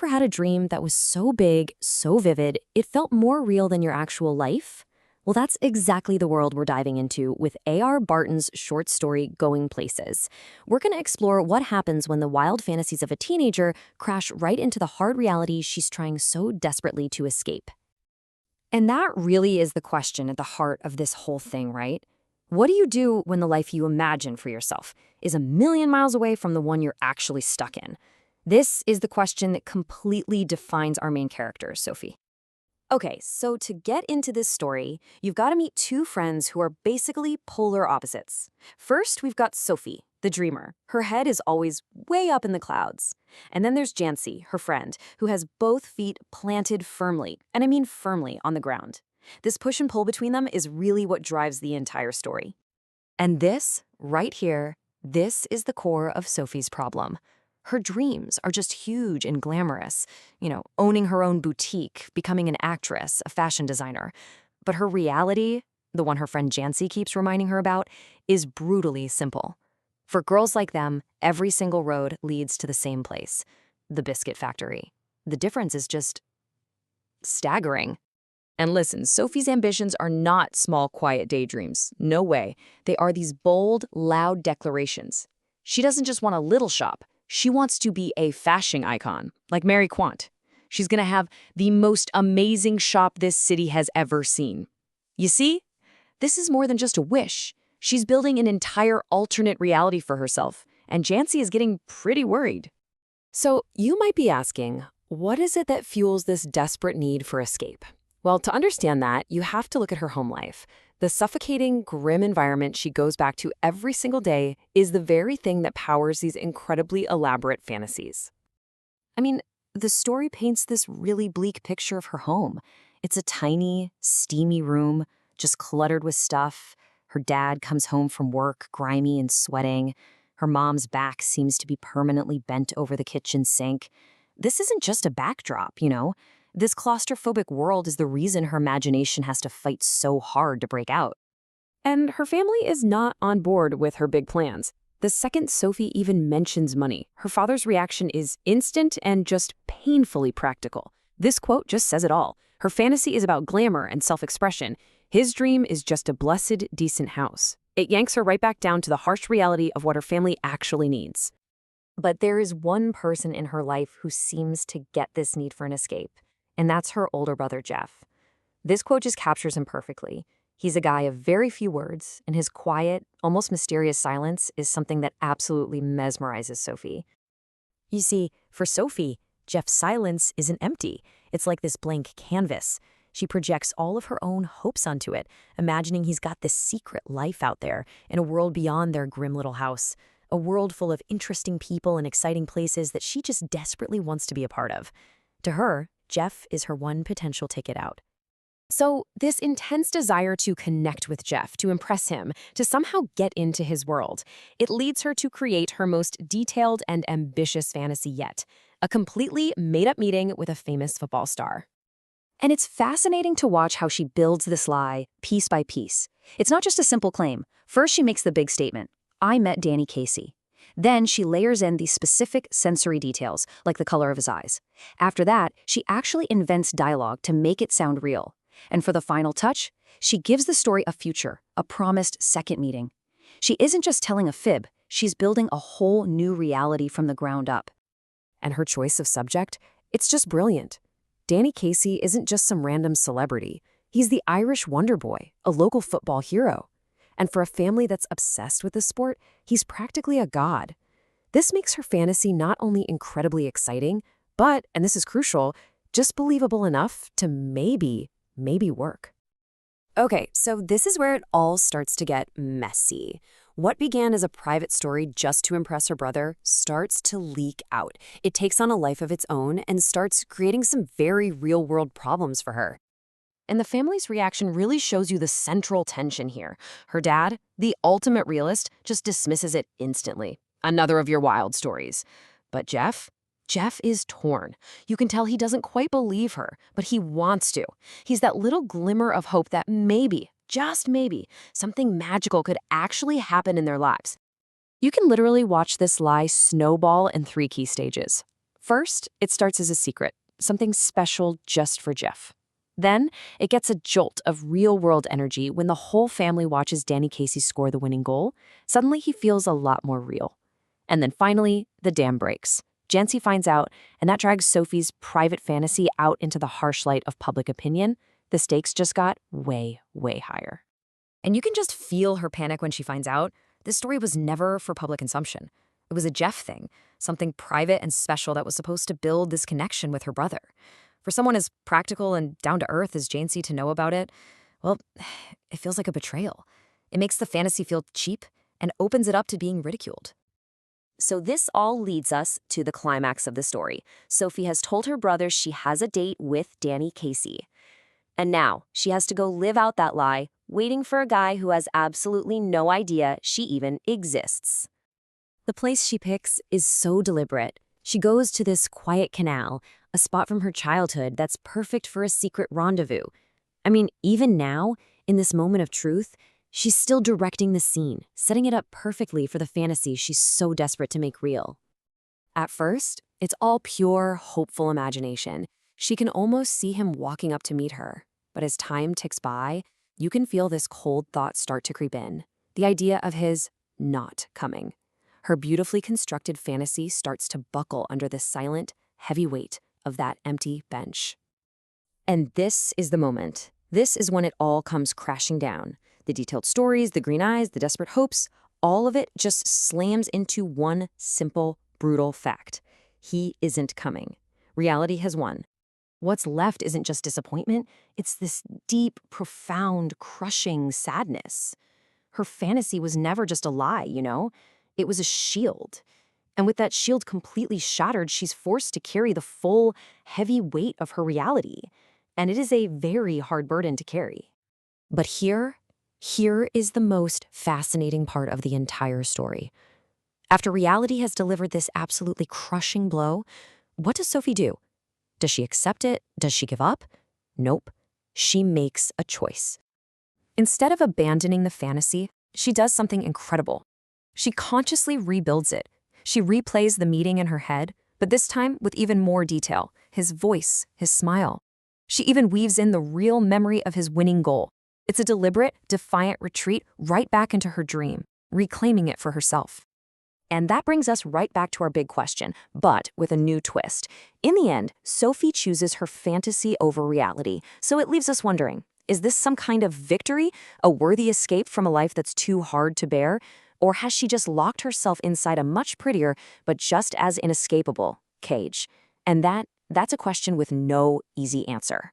ever had a dream that was so big, so vivid, it felt more real than your actual life? Well, that's exactly the world we're diving into with A.R. Barton's short story, Going Places. We're going to explore what happens when the wild fantasies of a teenager crash right into the hard reality she's trying so desperately to escape. And that really is the question at the heart of this whole thing, right? What do you do when the life you imagine for yourself is a million miles away from the one you're actually stuck in? This is the question that completely defines our main character, Sophie. Okay, so to get into this story, you've got to meet two friends who are basically polar opposites. First, we've got Sophie, the dreamer. Her head is always way up in the clouds. And then there's Jancy, her friend, who has both feet planted firmly, and I mean firmly, on the ground. This push and pull between them is really what drives the entire story. And this, right here, this is the core of Sophie's problem. Her dreams are just huge and glamorous, owning her own boutique, becoming an actress, a fashion designer. But her reality, the one her friend Jancy keeps reminding her about, is brutally simple. For girls like them, every single road leads to the same place, the biscuit factory. The difference is just staggering. And listen, Sophie's ambitions are not small, quiet daydreams. No way. They are these bold, loud declarations. She doesn't just want a little shop. She wants to be a fashion icon, like Mary Quant. She's going to have the most amazing shop this city has ever seen. You see? This is more than just a wish. She's building an entire alternate reality for herself, and Jancy is getting pretty worried. So you might be asking, what is it that fuels this desperate need for escape? Well, to understand that, you have to look at her home life. The suffocating, grim environment she goes back to every single day is the very thing that powers these incredibly elaborate fantasies. I mean, the story paints this really bleak picture of her home. It's a tiny, steamy room, just cluttered with stuff. Her dad comes home from work, grimy and sweating. Her mom's back seems to be permanently bent over the kitchen sink. This isn't just a backdrop, This claustrophobic world is the reason her imagination has to fight so hard to break out. And her family is not on board with her big plans. The second Sophie even mentions money, her father's reaction is instant and just painfully practical. This quote just says it all. Her fantasy is about glamour and self-expression. His dream is just a blessed, decent house. It yanks her right back down to the harsh reality of what her family actually needs. But there is one person in her life who seems to get this need for an escape. And that's her older brother, Jeff. This quote just captures him perfectly. He's a guy of very few words, and his quiet, almost mysterious silence is something that absolutely mesmerizes Sophie. You see, for Sophie, Jeff's silence isn't empty. It's like this blank canvas. She projects all of her own hopes onto it, imagining he's got this secret life out there in a world beyond their grim little house, a world full of interesting people and exciting places that she just desperately wants to be a part of. To her, Jeff is her one potential ticket out. So this intense desire to connect with Jeff, to impress him, to somehow get into his world, it leads her to create her most detailed and ambitious fantasy yet, a completely made-up meeting with a famous football star. And it's fascinating to watch how she builds this lie piece by piece. It's not just a simple claim. First, she makes the big statement, I met Danny Casey. Then she layers in these specific sensory details, like the color of his eyes. After that, she actually invents dialogue to make it sound real. And for the final touch, she gives the story a future, a promised second meeting. She isn't just telling a fib, she's building a whole new reality from the ground up. And her choice of subject? It's just brilliant. Danny Casey isn't just some random celebrity. He's the Irish Wonder Boy, a local football hero. And for a family that's obsessed with the sport, he's practically a god. This makes her fantasy not only incredibly exciting, but, and this is crucial, just believable enough to maybe work. Okay, so this is where it all starts to get messy. What began as a private story just to impress her brother starts to leak out. It takes on a life of its own and starts creating some very real-world problems for her. And the family's reaction really shows you the central tension here. Her dad, the ultimate realist, just dismisses it instantly. Another of your wild stories. But Jeff is torn. You can tell he doesn't quite believe her, but he wants to. He's that little glimmer of hope that maybe, just maybe, something magical could actually happen in their lives. You can literally watch this lie snowball in 3 key stages. First, it starts as a secret, something special just for Jeff. Then, it gets a jolt of real-world energy when the whole family watches Danny Casey score the winning goal. Suddenly, he feels a lot more real. And then finally, the dam breaks. Jancy finds out, and that drags Sophie's private fantasy out into the harsh light of public opinion. The stakes just got way, way higher. And you can just feel her panic when she finds out. This story was never for public consumption. It was a Jeff thing, something private and special that was supposed to build this connection with her brother. For someone as practical and down-to-earth as Jancy to know about it, well, it feels like a betrayal. It makes the fantasy feel cheap and opens it up to being ridiculed. So this all leads us to the climax of the story. Sophie has told her brother she has a date with Danny Casey. And now she has to go live out that lie, waiting for a guy who has absolutely no idea she even exists. The place she picks is so deliberate. She goes to this quiet canal, a spot from her childhood that's perfect for a secret rendezvous. I mean, even now, in this moment of truth, she's still directing the scene, setting it up perfectly for the fantasy she's so desperate to make real. At first, it's all pure, hopeful imagination. She can almost see him walking up to meet her. But as time ticks by, you can feel this cold thought start to creep in. The idea of his not coming. Her beautifully constructed fantasy starts to buckle under the silent, heavy weight of that empty bench. And this is the moment. This is when it all comes crashing down. The detailed stories, the green eyes, the desperate hopes, all of it just slams into one simple, brutal fact. He isn't coming. Reality has won. What's left isn't just disappointment, it's this deep, profound, crushing sadness. Her fantasy was never just a lie, you know? It was a shield. And with that shield completely shattered, she's forced to carry the full, heavy weight of her reality. And it is a very hard burden to carry. But here is the most fascinating part of the entire story. After reality has delivered this absolutely crushing blow, what does Sophie do? Does she accept it? Does she give up? Nope. She makes a choice. Instead of abandoning the fantasy, she does something incredible. She consciously rebuilds it. She replays the meeting in her head, but this time with even more detail, his voice, his smile. She even weaves in the real memory of his winning goal. It's a deliberate, defiant retreat right back into her dream, reclaiming it for herself. And that brings us right back to our big question, but with a new twist. In the end, Sophie chooses her fantasy over reality, so it leaves us wondering, is this some kind of victory, a worthy escape from a life that's too hard to bear? Or has she just locked herself inside a much prettier, but just as inescapable, cage? And that's a question with no easy answer.